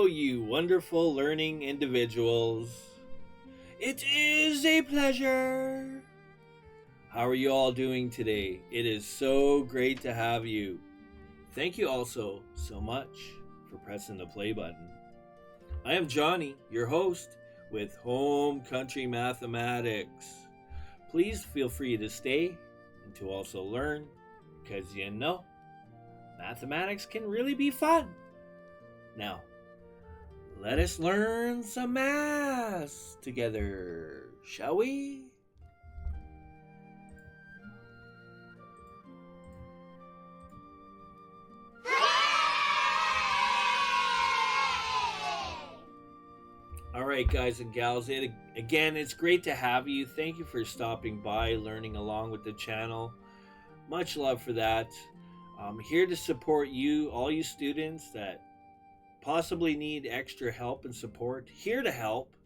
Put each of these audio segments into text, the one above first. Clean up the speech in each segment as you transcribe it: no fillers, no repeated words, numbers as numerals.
Hello, you wonderful learning individuals. It is a pleasure. How are you all doing today? It is so great to have you. Thank you also so much for pressing the play button. I am Johnny, your host with HomeCountry Mathematics. Please feel free to stay and to also learn because mathematics can really be fun. Now, let us learn some math together, shall we? All right, guys and gals, again, it's great to have you. Thank you for stopping by, learning along with the channel. Much love for that. I'm here to support you, all you students that possibly need extra help and support. Here to help.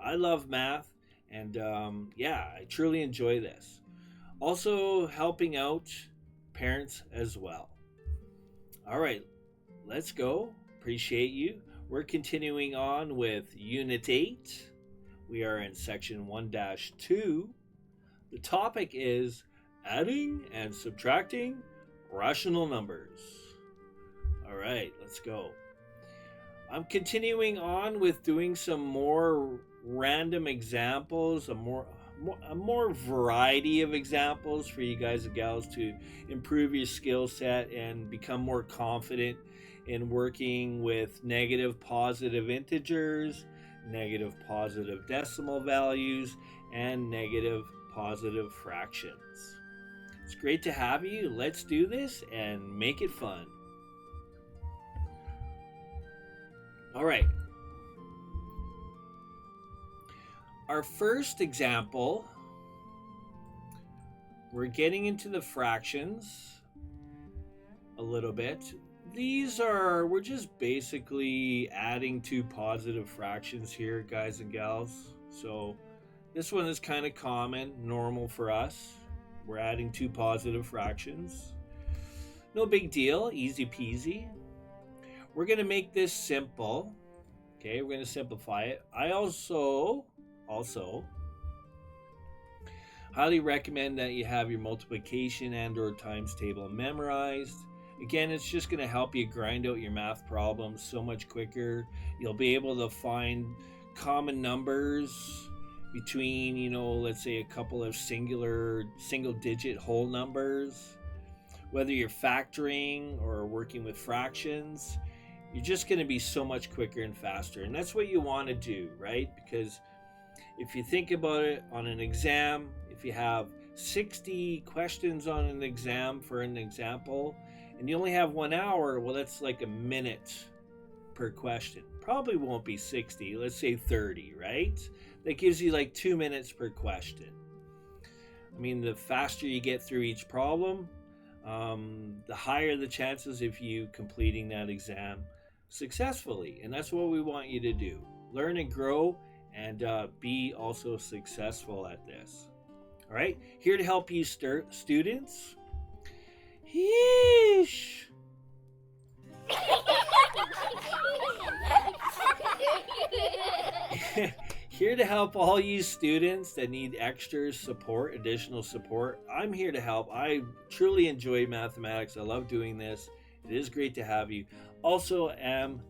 I love math, and I truly enjoy this. Also helping out parents as well. All right, let's go. Appreciate you. We're continuing on with Unit 8. We are in Section 1-2. The topic is adding and subtracting rational numbers. All right, let's go. I'm continuing on with doing some more random examples, a more variety of examples for you guys and gals to improve your skill set and become more confident in working with negative positive integers, negative positive decimal values, and negative positive fractions. It's great to have you. Let's do this and make it fun. All right. Our first example, we're getting into the fractions a little bit. We're just basically adding two positive fractions here, guys and gals. So this one is kind of common, normal for us. We're adding two positive fractions. No big deal, easy peasy. We're going to make this simple. Okay, we're going to simplify it. I also highly recommend that you have your multiplication and or times table memorized. Again, it's just going to help you grind out your math problems so much quicker. You'll be able to find common numbers between, let's say a couple of single digit whole numbers. Whether you're factoring or working with fractions, you're just going to be so much quicker and faster. And that's what you want to do, right? Because if you think about it on an exam, if you have 60 questions on an exam for an example, and you only have 1 hour, well, that's like a minute per question. Probably won't be 60, let's say 30, right? That gives you like 2 minutes per question. I mean, the faster you get through each problem, the higher the chances of you completing that exam successfully. And that's what we want you to do. Learn and grow and be also successful at this. All right, here to help you students. Yeesh. Here to help all you students that need extra support, additional support. I'm here to help. I truly enjoy mathematics. I love doing this. It is great to have you. Also am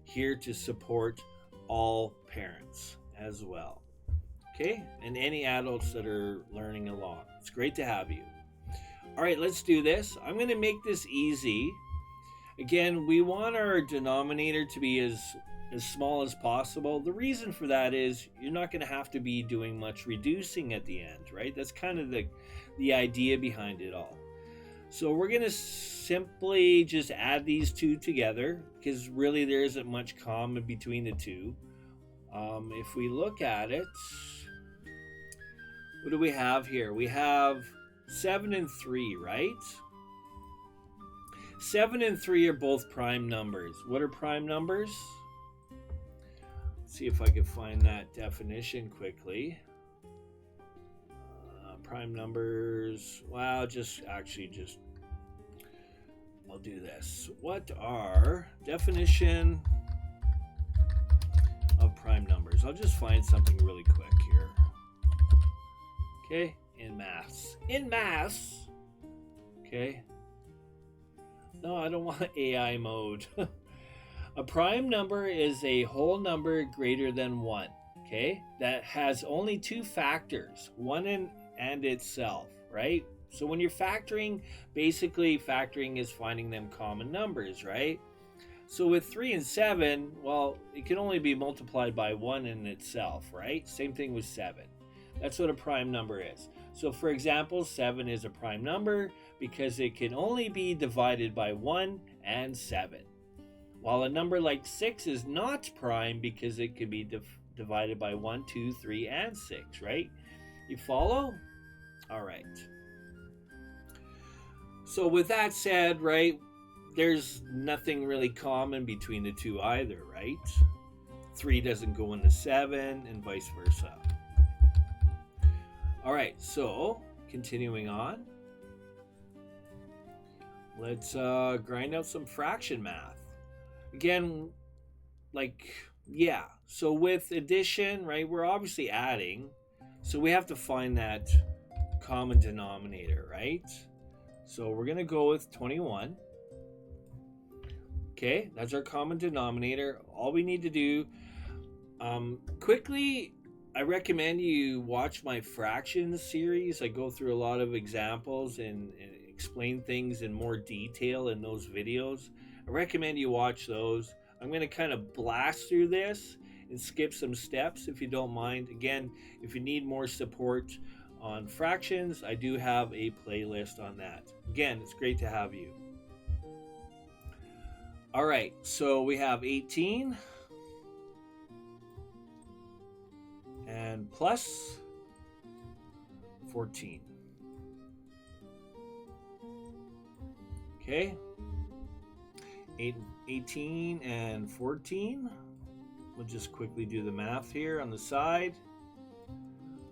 here to support all parents as well. Okay? And any adults that are learning along. It's great to have you. All right, let's do this. I'm going to make this easy. Again, we want our denominator to be as small as possible. The reason for that is you're not going to have to be doing much reducing at the end, right? That's kind of the idea behind it all. So we're going to simply just add these two together because really there isn't much common between the two. If we look at it, what do we have here? We have 7 and 3, right? 7 and 3 are both prime numbers. What are prime numbers? Let's see if I can find that definition quickly. Prime numbers. Well, I'll do this. What are definition I'll just find something really quick here. Okay, in maths. In maths. Okay. No, I don't want AI mode. A prime number is a whole number greater than 1, okay? That has only two factors, 1 and itself, right? So when you're factoring, basically factoring is finding them common numbers, right? So with 3 and 7, well, it can only be multiplied by 1 in itself, right? Same thing with 7. That's what a prime number is. So for example, 7 is a prime number because it can only be divided by 1 and 7. While a number like 6 is not prime because it can be divided by 1, 2, 3, and 6, right? You follow? All right. So with that said, right, there's nothing really common between the two either, right? 3 doesn't go into 7 and vice versa. All right, so continuing on. Let's grind out some fraction math. Again, so with addition, right, we're obviously adding, so we have to find that common denominator, right? So we're going to go with 21. Okay, that's our common denominator. All we need to do, quickly, I recommend you watch my fractions series. I go through a lot of examples and explain things in more detail in those videos. I recommend you watch those. I'm going to kind of blast through this and skip some steps if you don't mind. Again, if you need more support on fractions, I do have a playlist on that. Again, it's great to have you. All right, so we have 18 and plus 14. Okay. 18 and 14. We'll just quickly do the math here on the side.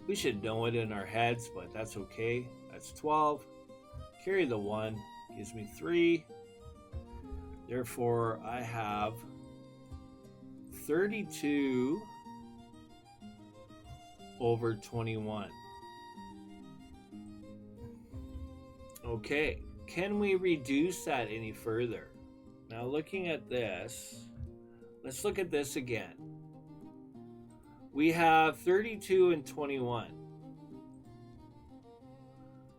We should know it in our heads, but that's okay. That's 12. Carry the 1, gives me 3. Therefore, I have 32 over 21. Okay, can we reduce that any further? Now looking at this, let's look at this again. We have 32 and 21.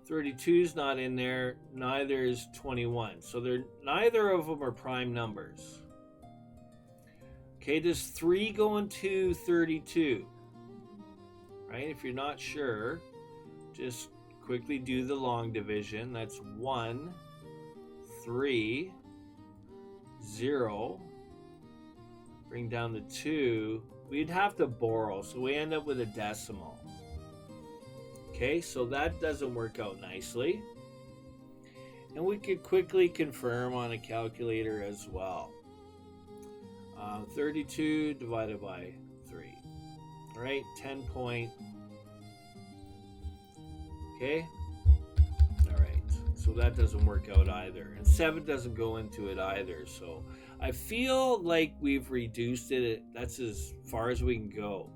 32 is not in there, neither is 21. So neither of them are prime numbers. Okay, does 3 go into 32? Right, if you're not sure, just quickly do the long division. That's 1, 3, 0. Bring down the 2. We'd have to borrow, so we end up with a decimal. Okay, so that doesn't work out nicely. And we could quickly confirm on a calculator as well. 32 divided by 3. All right, 10 point. Okay. All right, so that doesn't work out either. And 7 doesn't go into it either. So I feel like we've reduced it. That's as far as we can go.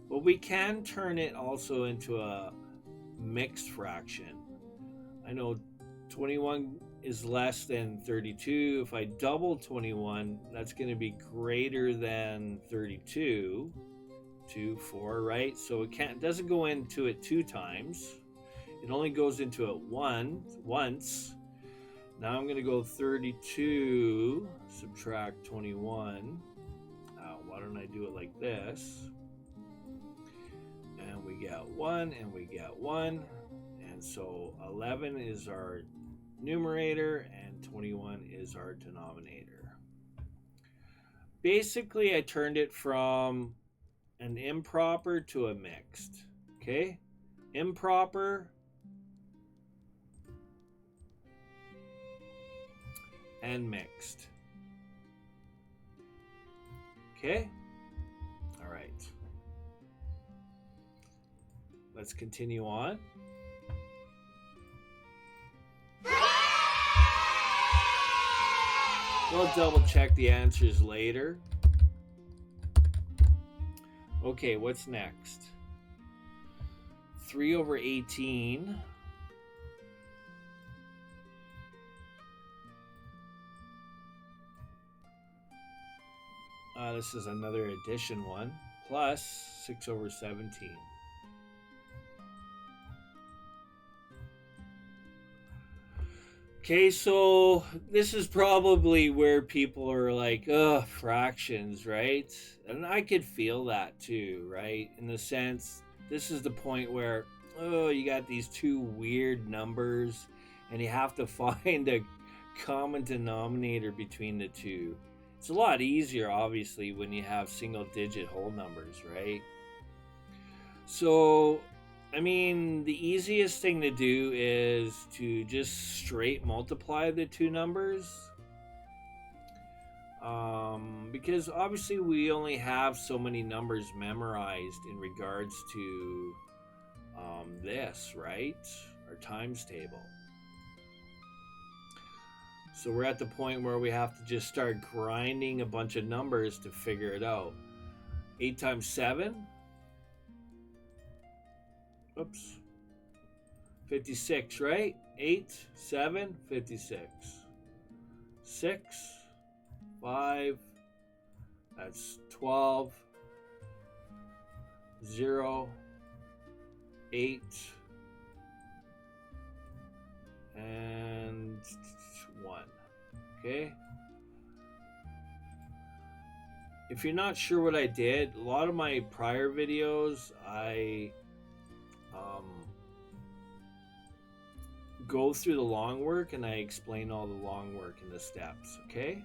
But we can turn it also into a mixed fraction. I know 21 is less than 32. If I double 21, that's going to be greater than 32. 2, 4, right? So it doesn't go into it 2 times. It only goes into it once. Now I'm going to go 32, subtract 21. Why don't I do it like this? And we get 1, and we get 1. And so 11 is our numerator, and 21 is our denominator. Basically, I turned it from an improper to a mixed. Okay? Improper and mixed. Okay? All right. Let's continue on. We'll double check the answers later. Okay, what's next? 3 over 18. This is another addition one. Plus 6 over 17. Okay, so this is probably where people are like, ugh, fractions, right? And I could feel that too, right? In the sense, this is the point where, oh, you got these two weird numbers and you have to find a common denominator between the two. It's a lot easier, obviously, when you have single digit whole numbers, right? So, I mean, the easiest thing to do is to just straight multiply the two numbers. Because obviously we only have so many numbers memorized in regards to this, right? Our times table. So we're at the point where we have to just start grinding a bunch of numbers to figure it out. 8 times 7. Oops. 56, right? 8, 7, 56. 6, 5, that's 12. 0, 8, and 1. Okay? If you're not sure what I did, a lot of my prior videos, I go through the long work and I explain all the long work in the steps, okay?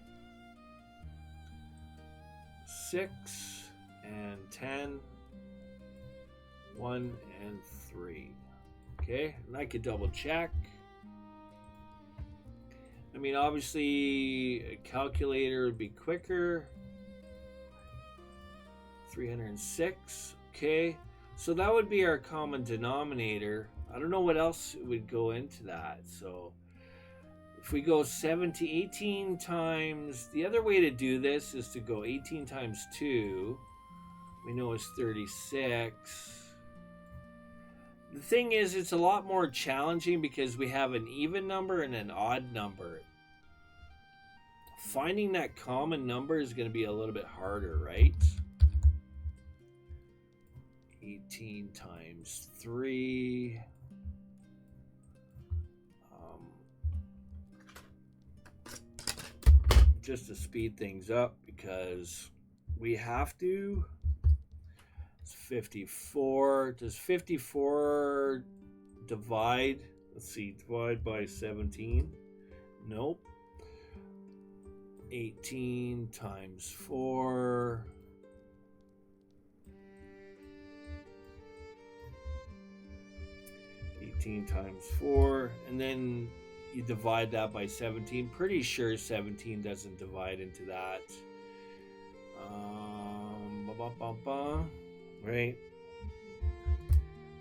6 and 10, 1 and 3. Okay, and I could double check. I mean, obviously, a calculator would be quicker. 306. Okay, so that would be our common denominator. I don't know what else would go into that. So if we go 18 times, the other way to do this is to go 18 times 2. We know it's 36. The thing is, it's a lot more challenging because we have an even number and an odd number. Finding that common number is going to be a little bit harder, right? 18 times 3. Just to speed things up because we have to. It's 54. Does 54 divide? Let's see, divide by 17. Nope. 18 times 4. 18 times 4. And then you divide that by 17. Pretty sure 17 doesn't divide into that. Right?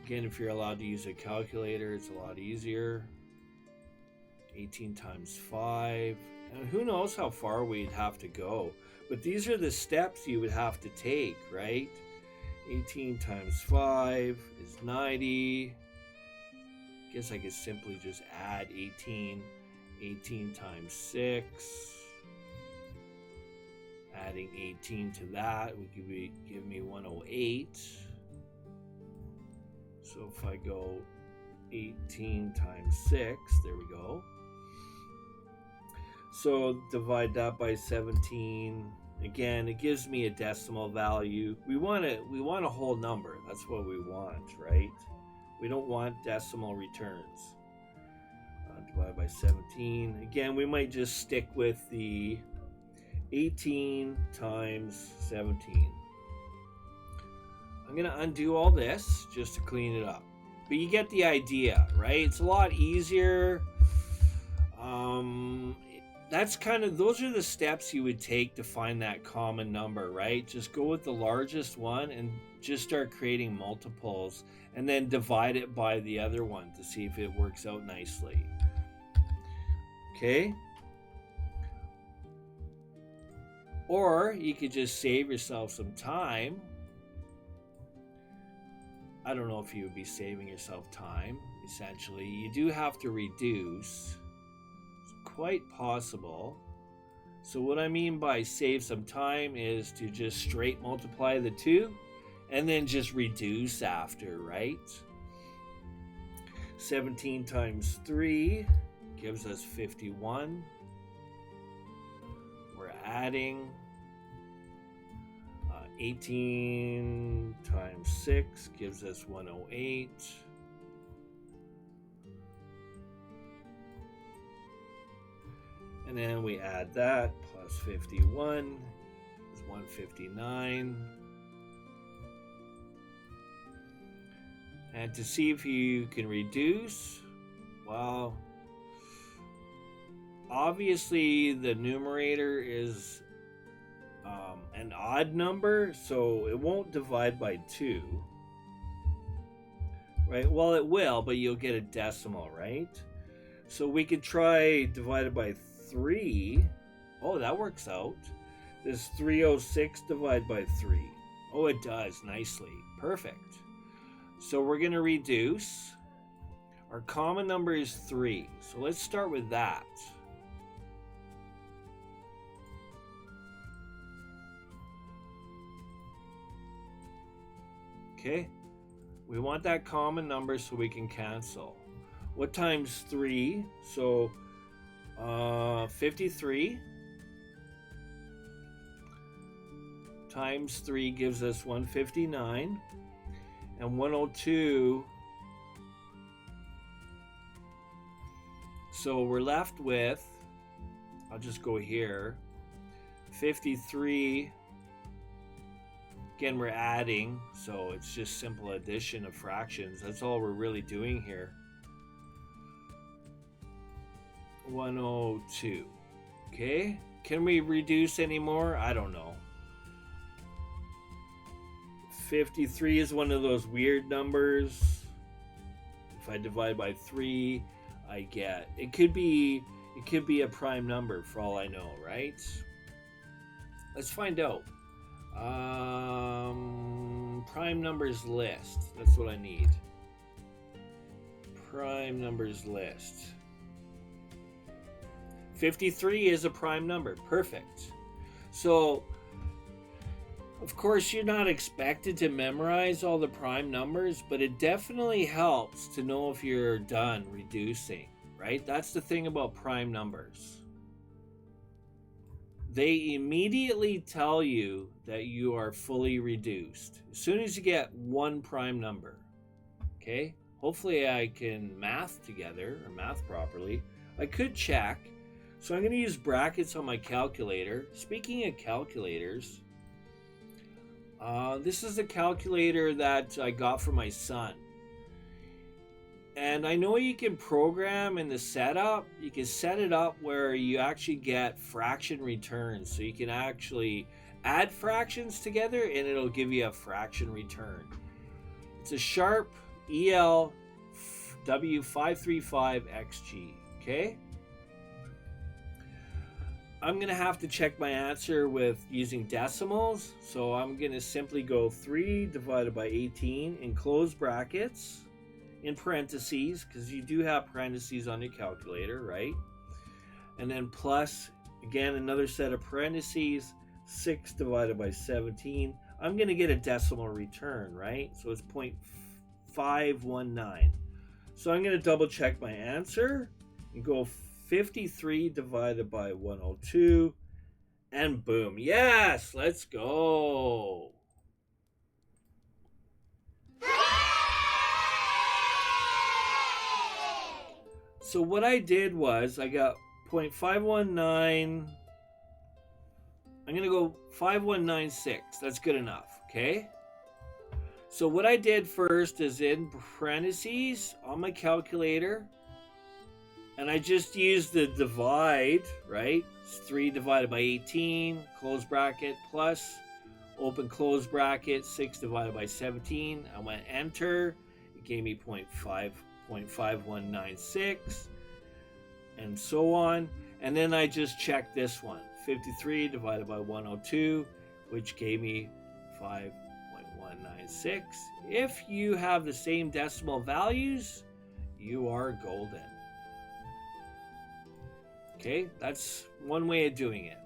Again, if you're allowed to use a calculator, it's a lot easier. 18 times 5. And who knows how far we'd have to go. But these are the steps you would have to take, right? 18 times 5 is 90. I guess I could simply just add 18. 18 times 6. Adding 18 to that would give me 108. So if I go 18 times 6, there we go. So divide that by 17. Again, it gives me a decimal value. We want a whole number. That's what we want, right? We don't want decimal returns. Divide by 17. Again, we might just stick with the 18 times 17. I'm going to undo all this just to clean it up. But you get the idea, right? It's a lot easier. Those are the steps you would take to find that common number, right? Just go with the largest one and just start creating multiples and then divide it by the other one to see if it works out nicely. Okay? Or you could just save yourself some time I don't know if you would be saving yourself time. Essentially, you do have to reduce. It's quite possible. So what I mean by save some time is to just straight multiply the two and then just reduce after, right? 17 times 3 gives us 51. We're adding 18 times 6 gives us 108. And then we add that plus 51 is 159. And to see if you can reduce, well, obviously the numerator is an odd number, so it won't divide by 2. Right? Well, it will, but you'll get a decimal, right? So we could try divided by 3. Oh, that works out. Does 306 divide by 3? Oh, it does nicely. Perfect. So we're going to reduce. Our common number is 3. So let's start with that. Okay. We want that common number so we can cancel. What times 3? So 53 times 3 gives us 159, and 102. So we're left with, I'll just go here, 53. Again, we're adding, so it's just simple addition of fractions. That's all we're really doing here. 102. Okay, can we reduce any more? I don't know. 53 is one of those weird numbers. If I divide by 3, I get, it could be a prime number for all I know, right? Let's find out. Prime numbers list. That's what I need. Prime numbers list. 53 is a prime number. Perfect. So, of course, you're not expected to memorize all the prime numbers, but it definitely helps to know if you're done reducing, right? That's the thing about prime numbers. They immediately tell you that you are fully reduced as soon as you get one prime number. Okay? Hopefully I can math together or math properly. I could check. So I'm going to use brackets on my calculator. Speaking of calculators, this is a calculator that I got for my son. And I know you can program in the setup, you can set it up where you actually get fraction returns. So you can actually add fractions together and it'll give you a fraction return. It's a Sharp ELW535XG, okay? I'm going to have to check my answer with using decimals. So I'm going to simply go 3 divided by 18 in closed brackets. In parentheses, because you do have parentheses on your calculator, right? And then plus, again, another set of parentheses, 6 divided by 17. I'm going to get a decimal return, right? So it's 0.519. So I'm going to double check my answer and go 53 divided by 102. And boom. Yes, let's go. So what I did was I got 0.519. I'm going to go 5196. That's good enough, okay? So what I did first is in parentheses on my calculator, and I just used the divide, right? It's 3 divided by 18, close bracket, plus, open close bracket, 6 divided by 17. I went enter. It gave me 0.5196 and so on. And then I just checked this one, 53 divided by 102, which gave me 5.19. 196. If you have the same decimal values, you are golden. Okay, that's one way of doing it.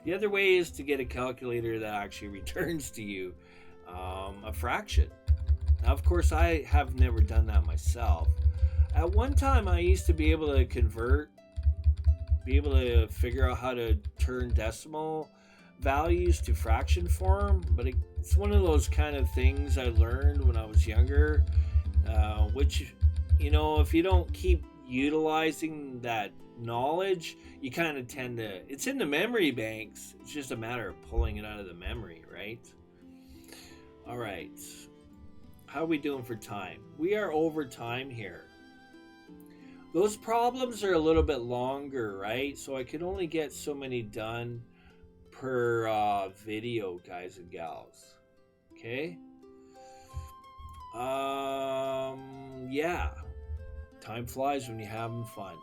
The other way is to get a calculator that actually returns to you a fraction. Now, of course, I have never done that myself. At one time, I used to be able to figure out how to turn decimal values to fraction form, but it's one of those kind of things I learned when I was younger, which, if you don't keep utilizing that knowledge, you kind of tend to, it's in the memory banks, it's just a matter of pulling it out of the memory, right? All right, how are we doing for time? We are over time here. Those problems are a little bit longer, right? So I can only get so many done per video, guys and gals. Okay? Yeah. Time flies when you're having fun.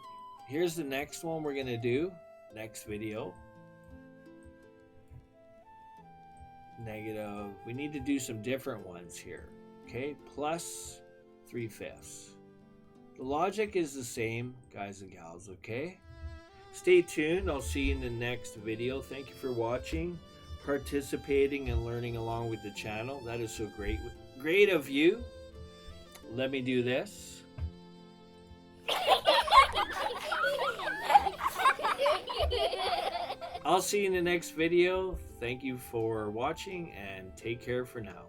Here's the next one we're going to do. Next video. Negative. We need to do some different ones here. Okay? Plus 3/5. The logic is the same, guys and gals, okay? Stay tuned. I'll see you in the next video. Thank you for watching, participating, and learning along with the channel. That is so great. Great of you. Let me do this. I'll see you in the next video. Thank you for watching, and take care for now.